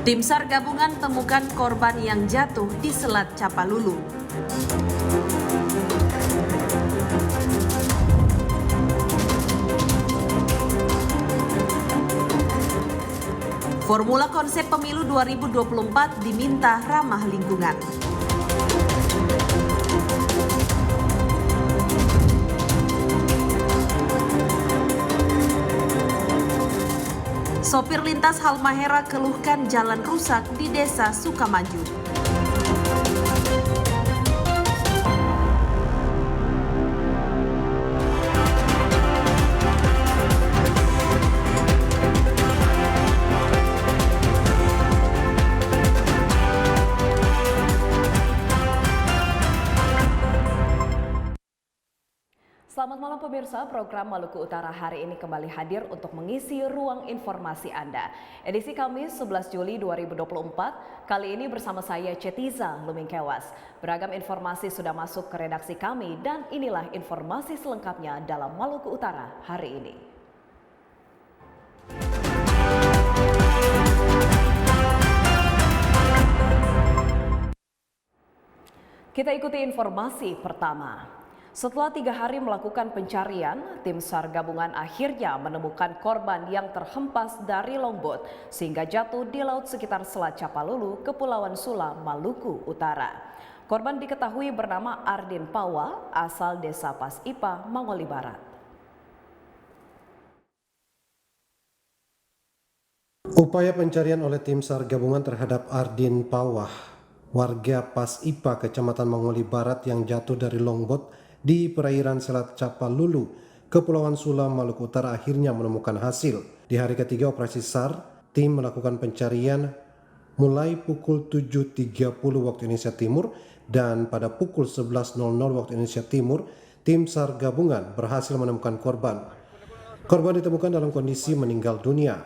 Tim SAR gabungan temukan korban yang jatuh di Selat Capalulu. Formula konsep pemilu 2024 diminta ramah lingkungan. Sopir lintas Halmahera keluhkan jalan rusak di Desa Sukamaju. Selamat malam pemirsa, program Maluku Utara hari ini kembali hadir untuk mengisi ruang informasi Anda. Edisi Kamis 11 Juli 2024, kali ini bersama saya Cetiza Lumingkewas. Beragam informasi sudah masuk ke redaksi kami dan inilah informasi selengkapnya dalam Maluku Utara hari ini. Kita ikuti informasi pertama. Setelah 3 hari melakukan pencarian, tim SAR gabungan akhirnya menemukan korban yang terhempas dari longboat sehingga jatuh di laut sekitar Selat Capalulu, Kepulauan Sula, Maluku Utara. Korban diketahui bernama Ardin Pawa, asal Desa Pas Ipa, Mangoli Barat. Upaya pencarian oleh tim SAR gabungan terhadap Ardin Pawah, warga Pas Ipa, Kecamatan Mangoli Barat yang jatuh dari longboat di perairan Selat Capalulu, Kepulauan Sula, Maluku Utara akhirnya menemukan hasil. Di hari ketiga operasi SAR, tim melakukan pencarian mulai pukul 7.30 waktu Indonesia Timur dan pada pukul 11.00 waktu Indonesia Timur, tim SAR gabungan berhasil menemukan korban. Korban ditemukan dalam kondisi meninggal dunia.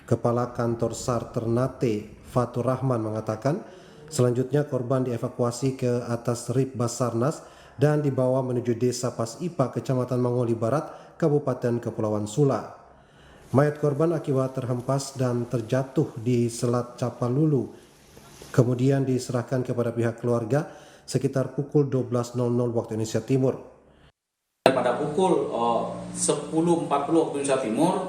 Kepala Kantor SAR Ternate, Fatur Rahman mengatakan, selanjutnya korban dievakuasi ke atas RIP Basarnas dan dibawa menuju Desa Pas Ipa, Kecamatan Mangoli Barat, Kabupaten Kepulauan Sula. Mayat korban akibat terhempas dan terjatuh di Selat Capalulu, kemudian diserahkan kepada pihak keluarga sekitar pukul 12.00 waktu Indonesia Timur. Pada pukul 10.40 waktu Indonesia Timur,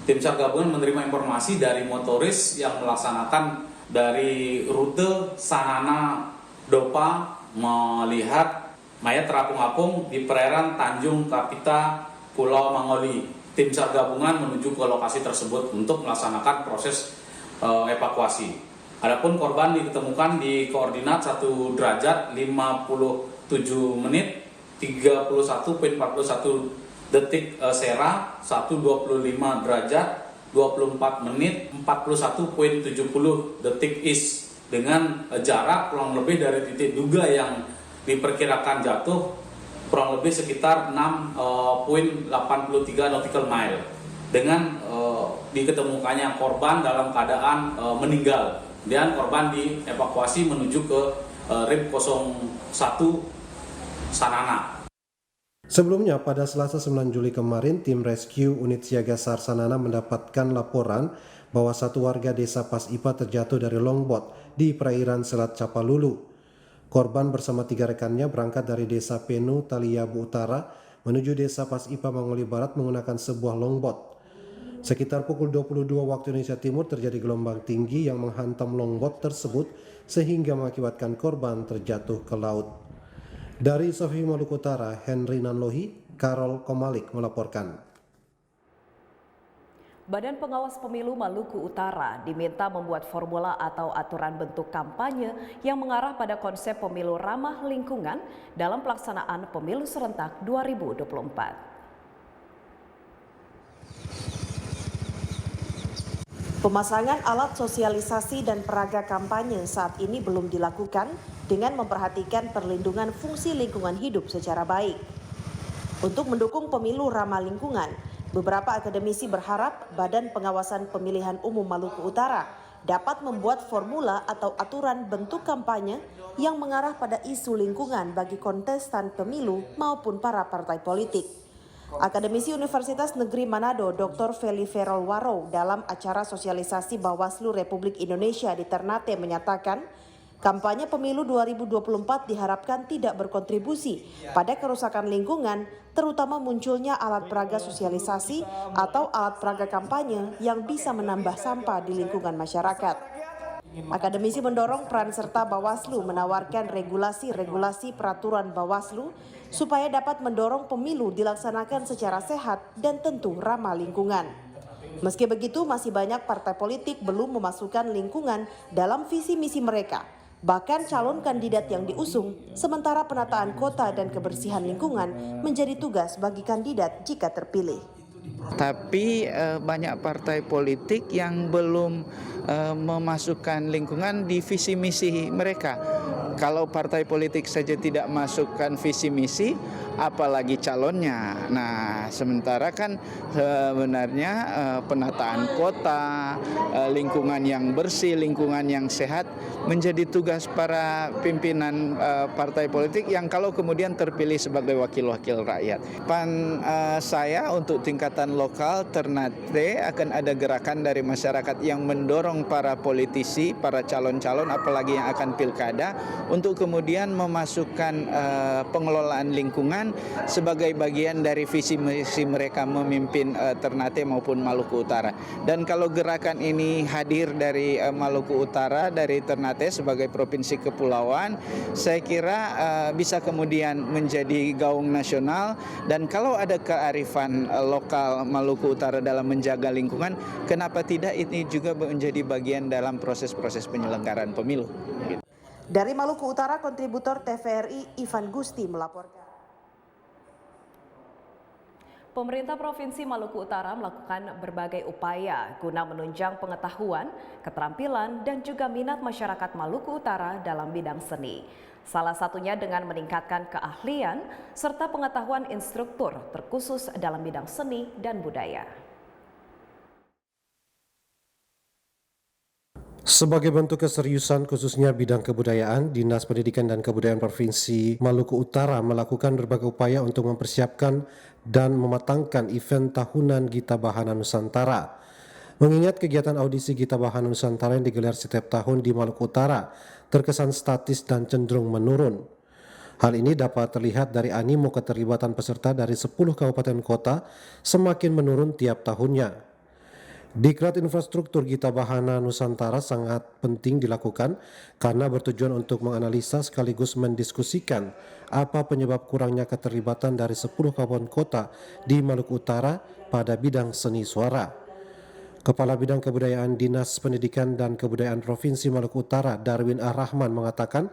tim SAR gabungan menerima informasi dari motoris yang melaksanakan dari rute Sanana Dopa melihat mayat terapung-apung di perairan Tanjung Kapita, Pulau Mangoli. Tim SAR gabungan menuju ke lokasi tersebut untuk melaksanakan proses evakuasi. Adapun korban ditemukan di koordinat 1 derajat 57 menit 31.41 detik Sera, 125 derajat 24 menit 41.70 detik East, dengan jarak kurang lebih dari titik duga yang diperkirakan jatuh kurang lebih sekitar 6.83 nautical mile, dengan diketemukannya korban dalam keadaan meninggal dan korban dievakuasi menuju ke RIP 01 Sanana. Sebelumnya pada Selasa 9 Juli kemarin, tim rescue unit siaga SAR Sanana mendapatkan laporan bahwa satu warga Desa Pas Ipa terjatuh dari longboat di perairan Selat Capalulu. Korban bersama 3 rekannya berangkat dari Desa Penu, Taliabu Utara menuju Desa Pas Ipa, Mangoli Barat menggunakan sebuah longboat. Sekitar pukul 22 waktu Indonesia Timur terjadi gelombang tinggi yang menghantam longboat tersebut sehingga mengakibatkan korban terjatuh ke laut. Dari Sofi Maluku Utara, Henry Nanlohi, Karol Komalik melaporkan. Badan Pengawas Pemilu Maluku Utara diminta membuat formula atau aturan bentuk kampanye yang mengarah pada konsep pemilu ramah lingkungan dalam pelaksanaan pemilu serentak 2024. Pemasangan alat sosialisasi dan peraga kampanye saat ini belum dilakukan dengan memperhatikan perlindungan fungsi lingkungan hidup secara baik. Untuk mendukung pemilu ramah lingkungan, beberapa akademisi berharap Badan Pengawasan Pemilihan Umum Maluku Utara dapat membuat formula atau aturan bentuk kampanye yang mengarah pada isu lingkungan bagi kontestan pemilu maupun para partai politik. Akademisi Universitas Negeri Manado Dr. Feli Ferol Waro dalam acara sosialisasi Bawaslu Republik Indonesia di Ternate menyatakan kampanye pemilu 2024 diharapkan tidak berkontribusi pada kerusakan lingkungan, terutama munculnya alat peraga sosialisasi atau alat peraga kampanye yang bisa menambah sampah di lingkungan masyarakat. Akademisi mendorong peran serta Bawaslu menawarkan regulasi-regulasi peraturan Bawaslu supaya dapat mendorong pemilu dilaksanakan secara sehat dan tentu ramah lingkungan. Meski begitu, masih banyak partai politik belum memasukkan lingkungan dalam visi misi mereka. Bahkan calon kandidat yang diusung, sementara penataan kota dan kebersihan lingkungan menjadi tugas bagi kandidat jika terpilih. Tapi banyak partai politik yang belum memasukkan lingkungan di visi misi mereka. Kalau partai politik saja tidak masukkan visi misi, apalagi calonnya. Nah, sementara kan sebenarnya penataan kota, lingkungan yang bersih, lingkungan yang sehat menjadi tugas para pimpinan partai politik yang kalau kemudian terpilih sebagai wakil-wakil rakyat. Saya untuk tingkatan lokal Ternate akan ada gerakan dari masyarakat yang mendorong para politisi, para calon-calon apalagi yang akan pilkada untuk kemudian memasukkan pengelolaan lingkungan sebagai bagian dari visi misi mereka memimpin Ternate maupun Maluku Utara. Dan kalau gerakan ini hadir dari Maluku Utara, dari Ternate sebagai provinsi kepulauan, saya kira bisa kemudian menjadi gaung nasional. Dan kalau ada kearifan lokal Maluku Utara dalam menjaga lingkungan, kenapa tidak ini juga menjadi bagian dalam proses-proses penyelenggaraan pemilu. Dari Maluku Utara, kontributor TVRI Ivan Gusti melaporkan. Pemerintah Provinsi Maluku Utara melakukan berbagai upaya guna menunjang pengetahuan, keterampilan, dan juga minat masyarakat Maluku Utara dalam bidang seni. Salah satunya dengan meningkatkan keahlian serta pengetahuan instruktur terkhusus dalam bidang seni dan budaya. Sebagai bentuk keseriusan khususnya bidang kebudayaan, Dinas Pendidikan dan Kebudayaan Provinsi Maluku Utara melakukan berbagai upaya untuk mempersiapkan dan mematangkan event tahunan Gita Bahana Nusantara. Mengingat kegiatan audisi Gita Bahana Nusantara yang digelar setiap tahun di Maluku Utara terkesan statis dan cenderung menurun. Hal ini dapat terlihat dari animo keterlibatan peserta dari 10 kabupaten kota semakin menurun tiap tahunnya. Diklat infrastruktur Gita Bahana Nusantara sangat penting dilakukan karena bertujuan untuk menganalisa sekaligus mendiskusikan apa penyebab kurangnya keterlibatan dari 10 kabupaten kota di Maluku Utara pada bidang seni suara. Kepala Bidang Kebudayaan Dinas Pendidikan dan Kebudayaan Provinsi Maluku Utara Darwin Ar-Rahman mengatakan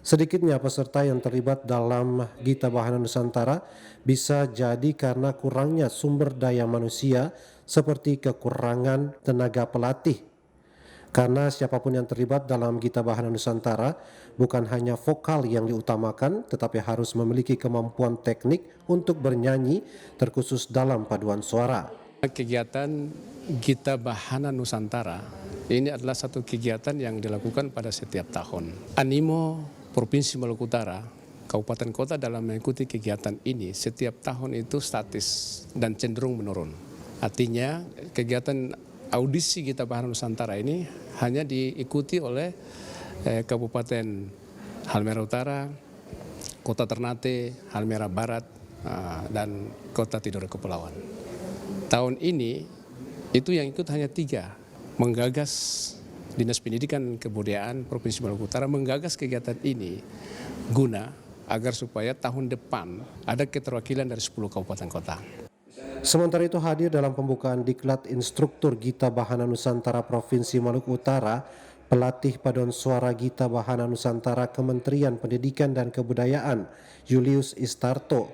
sedikitnya peserta yang terlibat dalam Gita Bahana Nusantara bisa jadi karena kurangnya sumber daya manusia seperti kekurangan tenaga pelatih. Karena siapapun yang terlibat dalam Gita Bahana Nusantara bukan hanya vokal yang diutamakan, tetapi harus memiliki kemampuan teknik untuk bernyanyi terkhusus dalam paduan suara. Kegiatan Gita Bahana Nusantara ini adalah satu kegiatan yang dilakukan pada setiap tahun. Animo Provinsi Maluku Utara, kabupaten kota dalam mengikuti kegiatan ini setiap tahun itu statis dan cenderung menurun. Artinya kegiatan audisi Gita Bahana Nusantara ini hanya diikuti oleh Kabupaten Halmahera Utara, Kota Ternate, Halmahera Barat, dan Kota Tidore Kepulauan. Tahun ini itu yang ikut hanya 3, menggagas Dinas Pendidikan dan Kebudayaan Provinsi Maluku Utara menggagas kegiatan ini guna agar supaya tahun depan ada keterwakilan dari 10 kabupaten kota. Sementara itu hadir dalam pembukaan diklat instruktur Gita Bahana Nusantara Provinsi Maluku Utara, pelatih paduan suara Gita Bahana Nusantara Kementerian Pendidikan dan Kebudayaan Julius Istarto.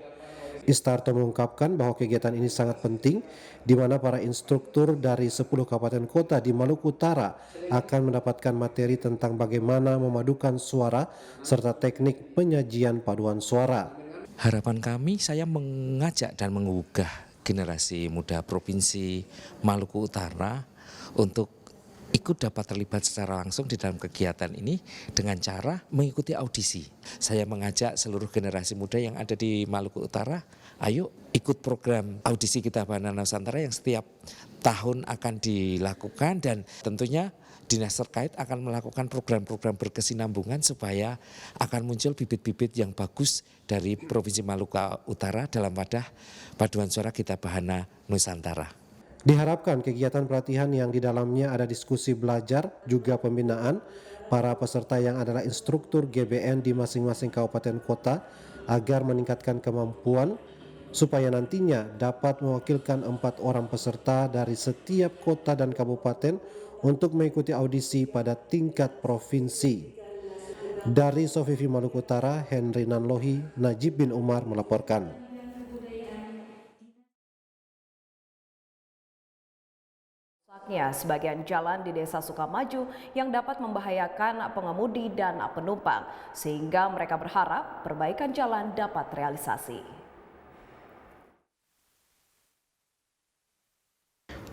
Istarto mengungkapkan bahwa kegiatan ini sangat penting di mana para instruktur dari 10 kabupaten kota di Maluku Utara akan mendapatkan materi tentang bagaimana memadukan suara serta teknik penyajian paduan suara. Harapan kami saya mengajak dan menggugah generasi muda Provinsi Maluku Utara untuk ikut dapat terlibat secara langsung di dalam kegiatan ini dengan cara mengikuti audisi. Saya mengajak seluruh generasi muda yang ada di Maluku Utara, ayo ikut program audisi Kita Bahana Nusantara yang setiap tahun akan dilakukan, dan tentunya dinas terkait akan melakukan program-program berkesinambungan supaya akan muncul bibit-bibit yang bagus dari Provinsi Maluku Utara dalam wadah paduan suara Kita Bahana Nusantara. Diharapkan kegiatan pelatihan yang di dalamnya ada diskusi belajar, juga pembinaan para peserta yang adalah instruktur GBN di masing-masing kabupaten kota agar meningkatkan kemampuan supaya nantinya dapat mewakilkan 4 orang peserta dari setiap kota dan kabupaten untuk mengikuti audisi pada tingkat provinsi. Dari Sofifi Maluku Utara, Henry Nanlohi, Najib bin Umar melaporkan. Sebagian jalan di Desa Sukamaju yang dapat membahayakan pengemudi dan penumpang, sehingga mereka berharap perbaikan jalan dapat realisasi.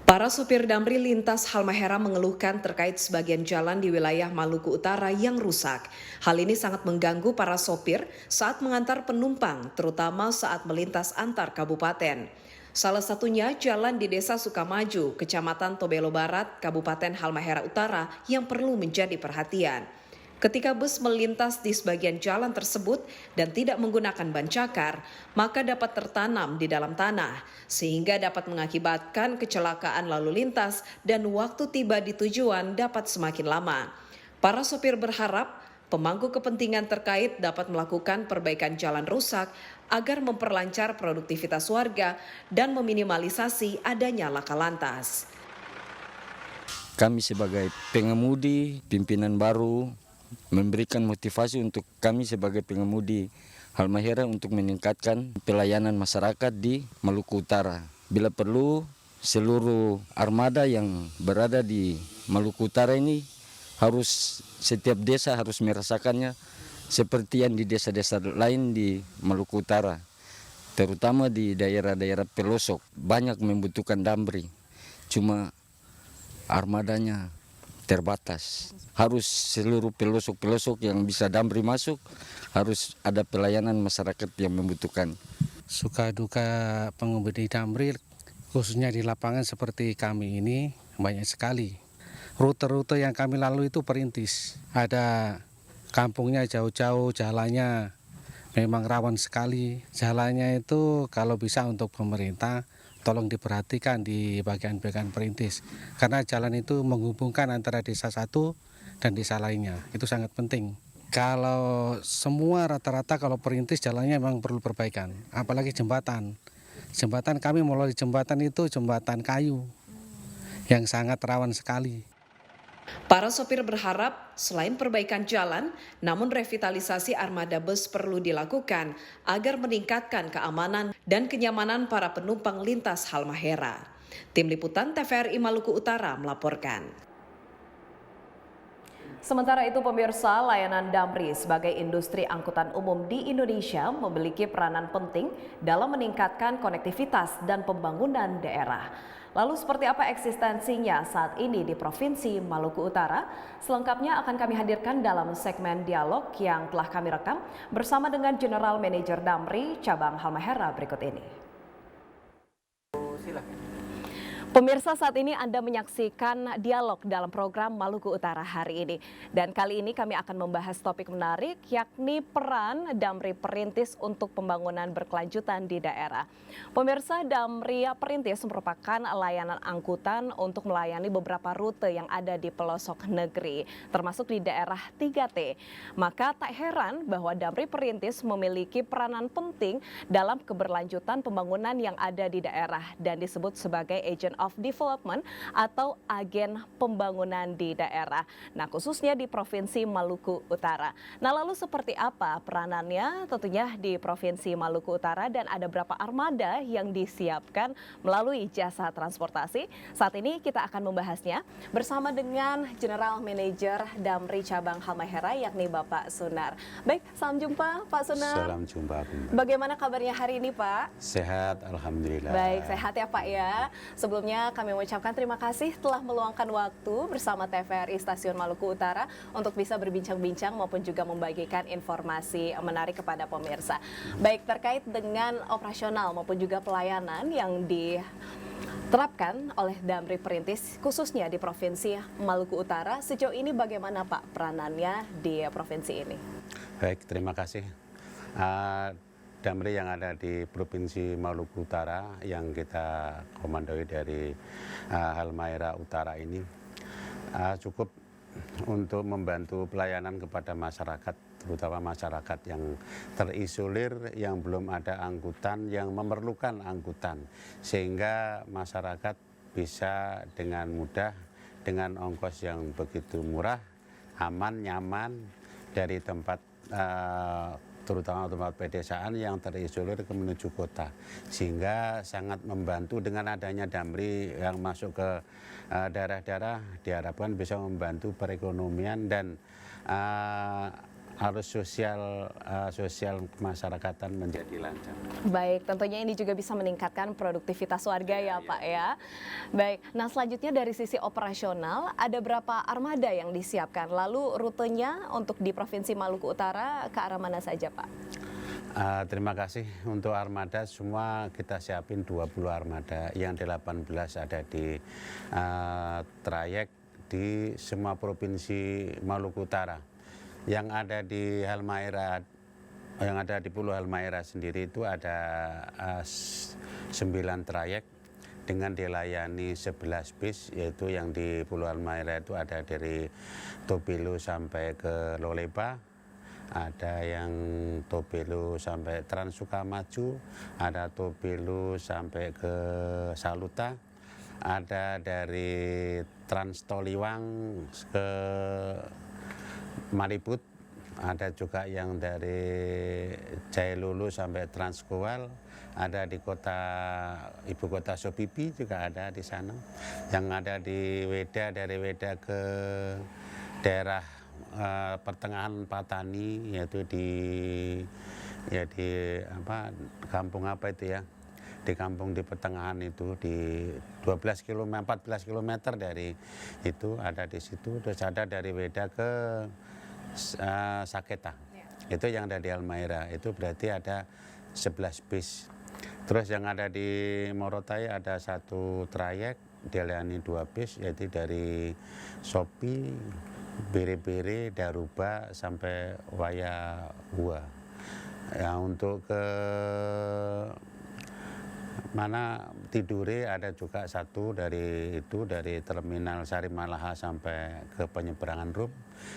Para sopir damri lintas Halmahera mengeluhkan terkait sebagian jalan di wilayah Maluku Utara yang rusak. Hal ini sangat mengganggu para sopir saat mengantar penumpang, terutama saat melintas antar kabupaten. Salah satunya jalan di Desa Sukamaju, Kecamatan Tobelo Barat, Kabupaten Halmahera Utara yang perlu menjadi perhatian. Ketika bus melintas di sebagian jalan tersebut dan tidak menggunakan ban cakar, maka dapat tertanam di dalam tanah, sehingga dapat mengakibatkan kecelakaan lalu lintas dan waktu tiba di tujuan dapat semakin lama. Para sopir berharap pemangku kepentingan terkait dapat melakukan perbaikan jalan rusak agar memperlancar produktivitas warga dan meminimalisasi adanya laka lantas. Kami sebagai pengemudi, pimpinan baru, memberikan motivasi untuk kami sebagai pengemudi Halmahera untuk meningkatkan pelayanan masyarakat di Maluku Utara. Bila perlu, seluruh armada yang berada di Maluku Utara ini harus, setiap desa harus merasakannya seperti yang di desa-desa lain di Maluku Utara, terutama di daerah-daerah pelosok banyak membutuhkan damri, cuma armadanya terbatas. Harus seluruh pelosok-pelosok yang bisa damri masuk, harus ada pelayanan masyarakat yang membutuhkan. Suka duka pengemudi damri khususnya di lapangan seperti kami ini banyak sekali. Rute-rute yang kami lalui itu perintis, ada kampungnya jauh-jauh, jalannya memang rawan sekali. Jalannya itu kalau bisa untuk pemerintah tolong diperhatikan di bagian-bagian perintis. Karena jalan itu menghubungkan antara desa satu dan desa lainnya. Itu sangat penting. Kalau semua rata-rata kalau perintis jalannya memang perlu perbaikan. Apalagi jembatan. Jembatan kami melalui jembatan itu jembatan kayu yang sangat rawan sekali. Para sopir berharap selain perbaikan jalan, namun revitalisasi armada bus perlu dilakukan agar meningkatkan keamanan dan kenyamanan para penumpang lintas Halmahera. Tim Liputan TVRI Maluku Utara melaporkan. Sementara itu pemirsa, layanan damri sebagai industri angkutan umum di Indonesia memiliki peranan penting dalam meningkatkan konektivitas dan pembangunan daerah. Lalu seperti apa eksistensinya saat ini di Provinsi Maluku Utara? Selengkapnya akan kami hadirkan dalam segmen dialog yang telah kami rekam bersama dengan General Manager Damri Cabang Halmahera berikut ini. Pemirsa, saat ini Anda menyaksikan dialog dalam program Maluku Utara hari ini. Dan kali ini kami akan membahas topik menarik, yakni peran Damri Perintis untuk pembangunan berkelanjutan di daerah. Pemirsa, Damri Perintis merupakan layanan angkutan untuk melayani beberapa rute yang ada di pelosok negeri, termasuk di daerah 3T. Maka tak heran bahwa Damri Perintis memiliki peranan penting dalam keberlanjutan pembangunan yang ada di daerah dan disebut sebagai agent of Development atau agen pembangunan di daerah. Nah, khususnya di Provinsi Maluku Utara. Nah, lalu seperti apa peranannya tentunya di Provinsi Maluku Utara dan ada berapa armada yang disiapkan melalui jasa transportasi? Saat ini kita akan membahasnya bersama dengan General Manager Damri Cabang Halmahera yakni Bapak Sunar. Baik, salam jumpa Pak Sunar. Salam jumpa. Bunda. Bagaimana kabarnya hari ini, Pak? Sehat, alhamdulillah. Baik, sehat ya Pak ya. Sebelumnya tentunya kami mengucapkan terima kasih telah meluangkan waktu bersama TVRI Stasiun Maluku Utara untuk bisa berbincang-bincang maupun juga membagikan informasi menarik kepada pemirsa. Baik terkait dengan operasional maupun juga pelayanan yang diterapkan oleh Damri Perintis khususnya di Provinsi Maluku Utara, sejauh ini bagaimana Pak peranannya di provinsi ini? Baik, terima kasih. Damri yang ada di Provinsi Maluku Utara yang kita komandoi dari Halmahera Utara ini cukup untuk membantu pelayanan kepada masyarakat, terutama masyarakat yang terisolir, yang belum ada angkutan, yang memerlukan angkutan, sehingga masyarakat bisa dengan mudah, dengan ongkos yang begitu murah, aman, nyaman dari tempat terutama tempat pedesaan yang terisolir ke menuju kota, sehingga sangat membantu dengan adanya Damri yang masuk ke daerah-daerah, diharapkan bisa membantu perekonomian dan arus sosial kemasyarakatan menjadi lancar. Baik, tentunya ini juga bisa meningkatkan produktivitas warga ya Pak ya. Baik, nah selanjutnya dari sisi operasional ada berapa armada yang disiapkan? Lalu rutenya untuk di Provinsi Maluku Utara ke arah mana saja Pak? Terima kasih. Untuk armada semua kita siapin 20 armada, yang 18 ada di trayek di semua Provinsi Maluku Utara. Yang ada di Halmahera, yang ada di Pulau Halmahera sendiri itu ada 9 trayek dengan dilayani 11 bis, yaitu yang di Pulau Halmahera itu ada dari Tobelo sampai ke Loleba, ada yang Tobelo sampai Trans Sukamaju, ada Tobelo sampai ke Saluta, ada dari Trans Toliwang ke Mariput, ada juga yang dari Jailulu sampai Transkowal, ada di ibu kota Sopipi juga ada di sana. Yang ada di Weda, dari Weda ke daerah pertengahan Patani, yaitu di kampung apa itu ya? Di kampung di pertengahan itu di 14 km dari itu ada di situ. Terus ada dari Weda ke Saketa, itu yang ada di Halmahera, itu berarti ada 11 bis. Terus yang ada di Morotai ada 1 trayek dilayani 2 bis, yaitu dari Sopi, Bere-Bere, Daruba sampai Wayahua. Ya, untuk ke mana Tidore ada juga 1 dari Terminal Sarimalaha sampai ke penyeberangan Rum,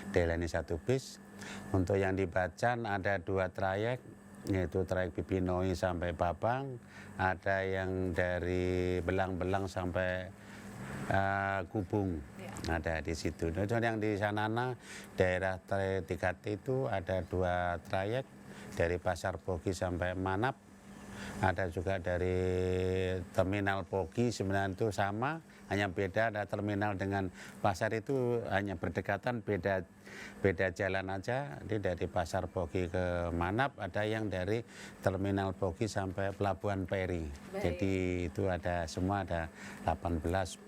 dilayani 1 bis. Untuk yang di Bacan ada 2 trayek, yaitu trayek Pipinoi sampai Babang, ada yang dari Belang-Belang sampai Gubung, ada di situ. Nah, yang di Sanana daerah 3T itu ada 2 trayek dari Pasar Bogi sampai Manap. Ada juga dari Terminal Pogi, sebenarnya itu sama, hanya beda, ada terminal dengan pasar itu hanya berdekatan, beda jalan aja. Jadi dari Pasar Pogi ke Manap, ada yang dari Terminal Pogi sampai Pelabuhan Peri. Jadi itu ada semua, ada 18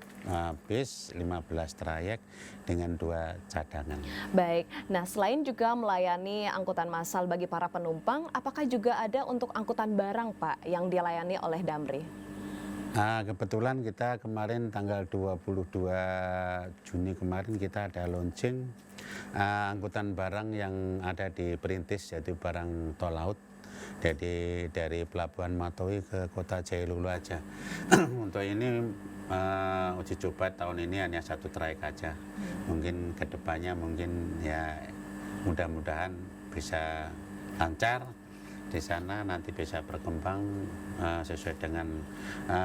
bis, 15 trayek dengan 2 cadangan. Baik, nah selain juga melayani angkutan massal bagi para penumpang, apakah juga ada untuk angkutan barang Pak yang dilayani oleh Damri? Kebetulan kita kemarin tanggal 22 Juni kemarin kita ada launching angkutan barang yang ada di Perintis, yaitu barang tol laut. Jadi dari Pelabuhan Matowi ke Kota Jailulu aja. Untuk ini uji coba tahun ini hanya 1 trayek aja. Mungkin kedepannya mungkin ya mudah-mudahan bisa lancar di sana, nanti bisa berkembang sesuai dengan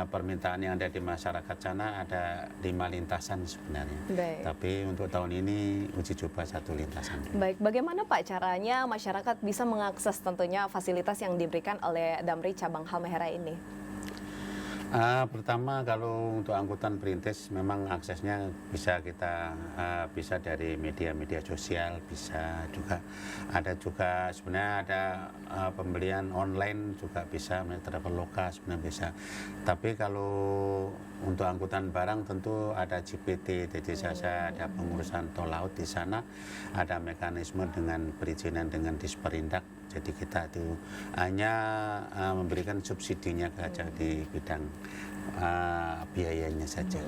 permintaan yang ada di masyarakat sana. Ada 5 lintasan sebenarnya. Baik. Tapi untuk tahun ini uji coba 1 lintasan. Baik, bagaimana Pak caranya masyarakat bisa mengakses tentunya fasilitas yang diberikan oleh Damri cabang Halmahera ini? Pertama kalau untuk angkutan perintis memang aksesnya bisa kita bisa dari media-media sosial, bisa juga sebenarnya ada pembelian online juga bisa, Traveloka sebenarnya bisa. Tapi kalau untuk angkutan barang tentu ada GPT, jadi saya ada pengurusan tol laut di sana, ada mekanisme dengan perizinan dengan Disperindak. Jadi kita itu hanya memberikan subsidinya saja di bidang biayanya saja.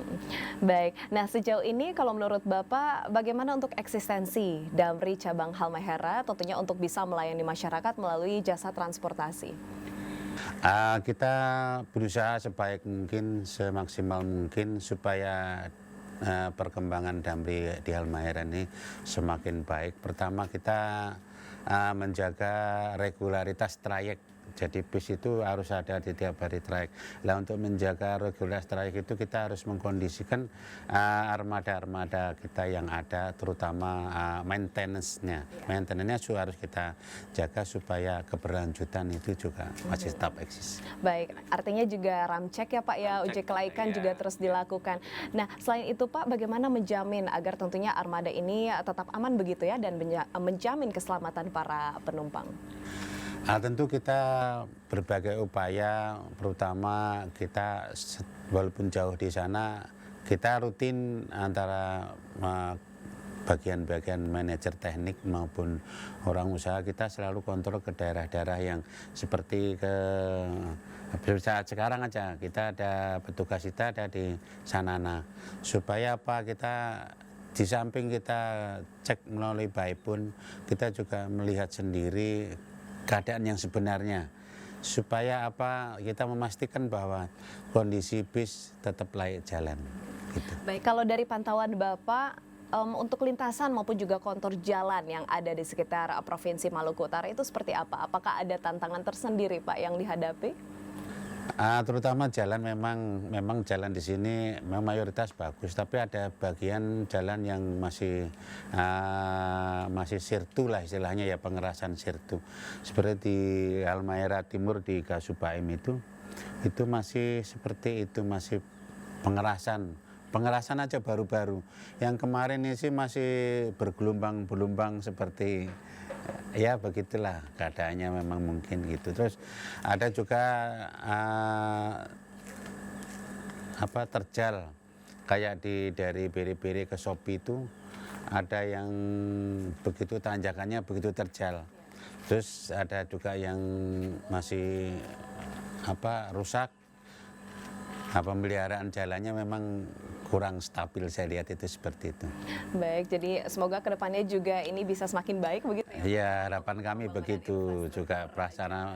Baik, nah sejauh ini kalau menurut Bapak bagaimana untuk eksistensi Damri cabang Halmahera tentunya untuk bisa melayani masyarakat melalui jasa transportasi? Kita berusaha sebaik mungkin, semaksimal mungkin supaya perkembangan Damri di Halmahera ini semakin baik. Pertama kita menjaga regularitas trayek. Jadi bis itu harus ada di tiap hari trayek. Nah untuk menjaga regularitas trayek itu kita harus mengkondisikan armada-armada kita yang ada, terutama maintenance-nya. Maintenance-nya harus kita jaga supaya keberlanjutan itu juga masih tetap eksis. Baik, artinya juga ramcek ya Pak ya, uji kelaikan juga terus dilakukan. Nah selain itu Pak, bagaimana menjamin agar tentunya armada ini tetap aman begitu ya dan menjamin keselamatan para penumpang? Tentu kita berbagai upaya, terutama kita walaupun jauh di sana, kita rutin antara bagian-bagian manajer teknik maupun orang usaha, kita selalu kontrol ke daerah-daerah yang seperti saat sekarang aja kita ada petugas kita ada di Sanana, supaya apa, kita di samping kita cek melalui Baipun, kita juga melihat sendiri keadaan yang sebenarnya, supaya apa, kita memastikan bahwa kondisi bis tetap layak jalan gitu. Baik, kalau dari pantauan Bapak untuk lintasan maupun juga kontur jalan yang ada di sekitar Provinsi Maluku Utara itu seperti apa? Apakah ada tantangan tersendiri Pak yang dihadapi? Terutama jalan memang jalan di sini memang mayoritas bagus, tapi ada bagian jalan yang masih sirtu lah istilahnya ya, pengerasan sirtu. Seperti di Halmahera Timur di Gasubaim itu masih seperti itu, masih pengerasan aja baru-baru. Yang kemarin ini sih masih bergelombang-gelombang seperti ya begitulah keadaannya, memang mungkin gitu. Terus ada juga terjal kayak dari Biri-Biri ke Sopi itu ada yang begitu tanjakannya begitu terjal. Terus ada juga yang masih rusak. Pemeliharaan jalannya memang kurang stabil, saya lihat itu seperti itu. Baik, jadi semoga kedepannya juga ini bisa semakin baik begitu ya? Iya, harapan kami begitu, juga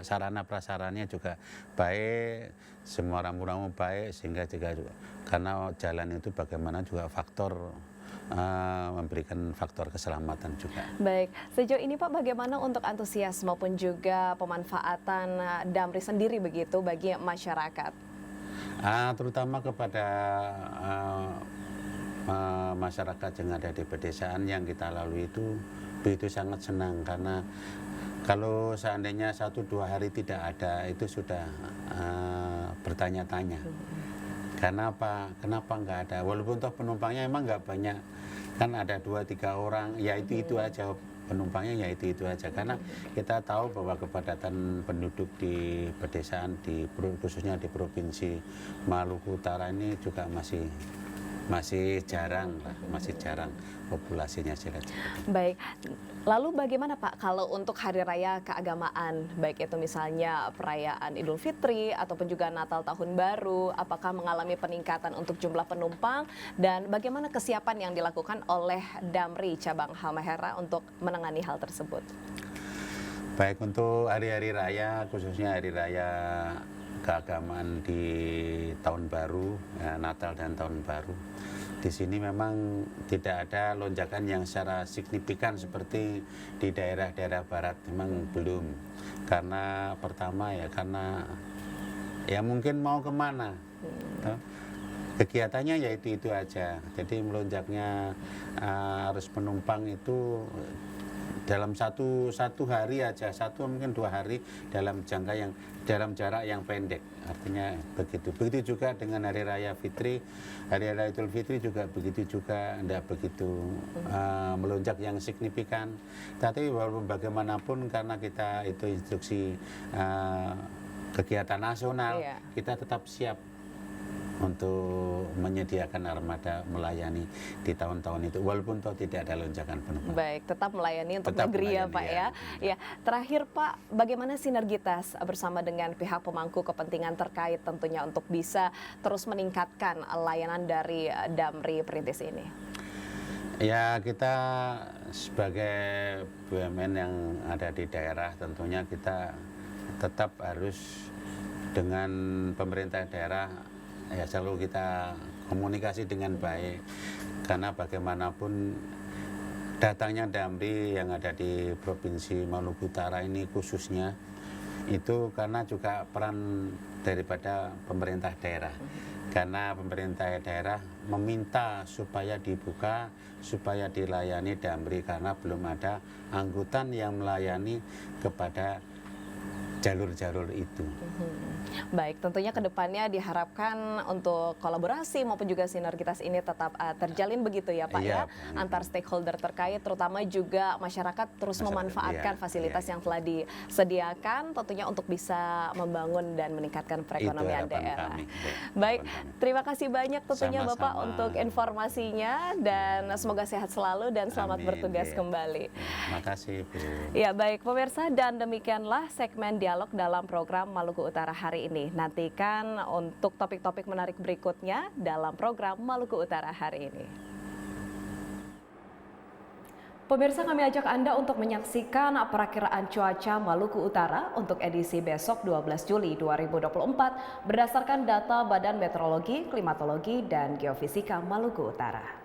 sarana prasarannya juga baik, semua rambu-rambu baik, sehingga juga karena jalan itu bagaimana juga faktor memberikan faktor keselamatan juga. Baik, sejauh ini Pak bagaimana untuk antusias maupun juga pemanfaatan Damri sendiri begitu bagi masyarakat? Terutama kepada masyarakat yang ada di pedesaan yang kita lalui itu begitu sangat senang, karena kalau seandainya 1-2 hari tidak ada itu sudah bertanya-tanya. Kenapa nggak ada? Walaupun toh penumpangnya emang nggak banyak, kan ada 2-3 orang, ya itu aja penumpangnya, ya itu aja. Karena kita tahu bahwa kepadatan penduduk di pedesaan, khususnya di Provinsi Maluku Utara ini juga masih jarang populasinya sih. Baik, lalu bagaimana Pak kalau untuk hari raya keagamaan, baik itu misalnya perayaan Idul Fitri ataupun juga Natal Tahun Baru, apakah mengalami peningkatan untuk jumlah penumpang dan bagaimana kesiapan yang dilakukan oleh Damri cabang Halmahera untuk menangani hal tersebut? Baik, untuk hari-hari raya, khususnya hari raya keagamaan di Tahun Baru, ya, Natal dan Tahun Baru, di sini memang tidak ada lonjakan yang secara signifikan seperti di daerah-daerah barat, memang belum. Karena pertama ya karena ya mungkin mau kemana, kegiatannya ya itu aja. Jadi melonjaknya arus penumpang itu dalam satu hari aja, mungkin 2 hari dalam jarak yang pendek. Artinya begitu. Begitu juga dengan hari raya Fitri, hari raya Idul Fitri juga begitu juga, tidak begitu melonjak yang signifikan. Tapi walaupun bagaimanapun karena kita itu instruksi kegiatan nasional, kita tetap siap untuk menyediakan armada melayani di tahun-tahun itu, walaupun toh tidak ada lonjakan penumpang. Baik, tetap melayani untuk negeri ya Pak ya. Ya, terakhir Pak, bagaimana sinergitas bersama dengan pihak pemangku kepentingan terkait tentunya untuk bisa terus meningkatkan layanan dari Damri Perintis ini? Ya, kita sebagai BUMN yang ada di daerah tentunya kita tetap harus dengan pemerintah daerah ya selalu kita komunikasi dengan baik, karena bagaimanapun datangnya Damri yang ada di Provinsi Maluku Utara ini khususnya itu karena juga peran daripada pemerintah daerah, karena pemerintah daerah meminta supaya dibuka, supaya dilayani Damri karena belum ada angkutan yang melayani kepada jalur-jalur itu. Baik, tentunya kedepannya diharapkan untuk kolaborasi maupun juga sinergitas ini tetap terjalin begitu ya Pak ya, antar stakeholder terkait, terutama juga masyarakat terus memanfaatkan fasilitas yang telah disediakan tentunya untuk bisa membangun dan meningkatkan perekonomian daerah. Baik, terima kasih banyak tentunya Bapak untuk informasinya dan semoga sehat selalu dan selamat bertugas kembali. Terima kasih Bu. Ya baik pemirsa, dan demikianlah segmen dialog dalam program Maluku Utara hari ini. Nantikan untuk topik-topik menarik berikutnya dalam program Maluku Utara hari ini. Pemirsa, kami ajak Anda untuk menyaksikan perakiraan cuaca Maluku Utara untuk edisi besok 12 Juli 2024 berdasarkan data Badan Meteorologi, Klimatologi, dan Geofisika Maluku Utara.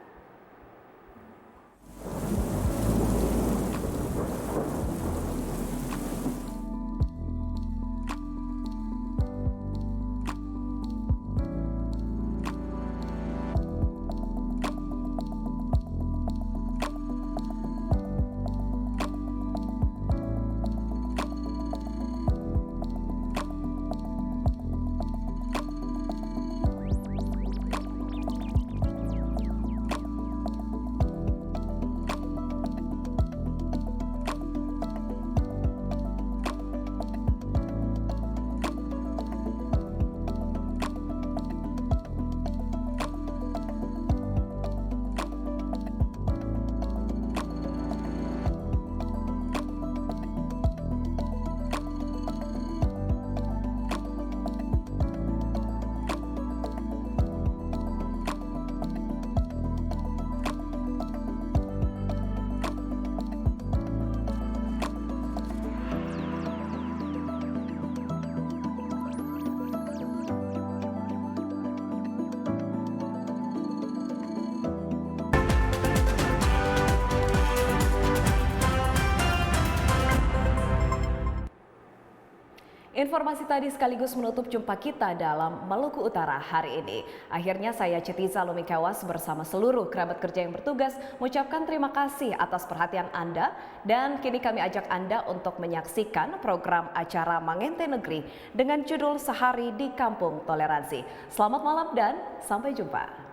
Informasi tadi sekaligus menutup jumpa kita dalam Maluku Utara hari ini. Akhirnya saya Cetiza Lumikawas bersama seluruh kerabat kerja yang bertugas mengucapkan terima kasih atas perhatian Anda, dan kini kami ajak Anda untuk menyaksikan program acara Mangente Negeri dengan judul Sehari di Kampung Toleransi. Selamat malam dan sampai jumpa.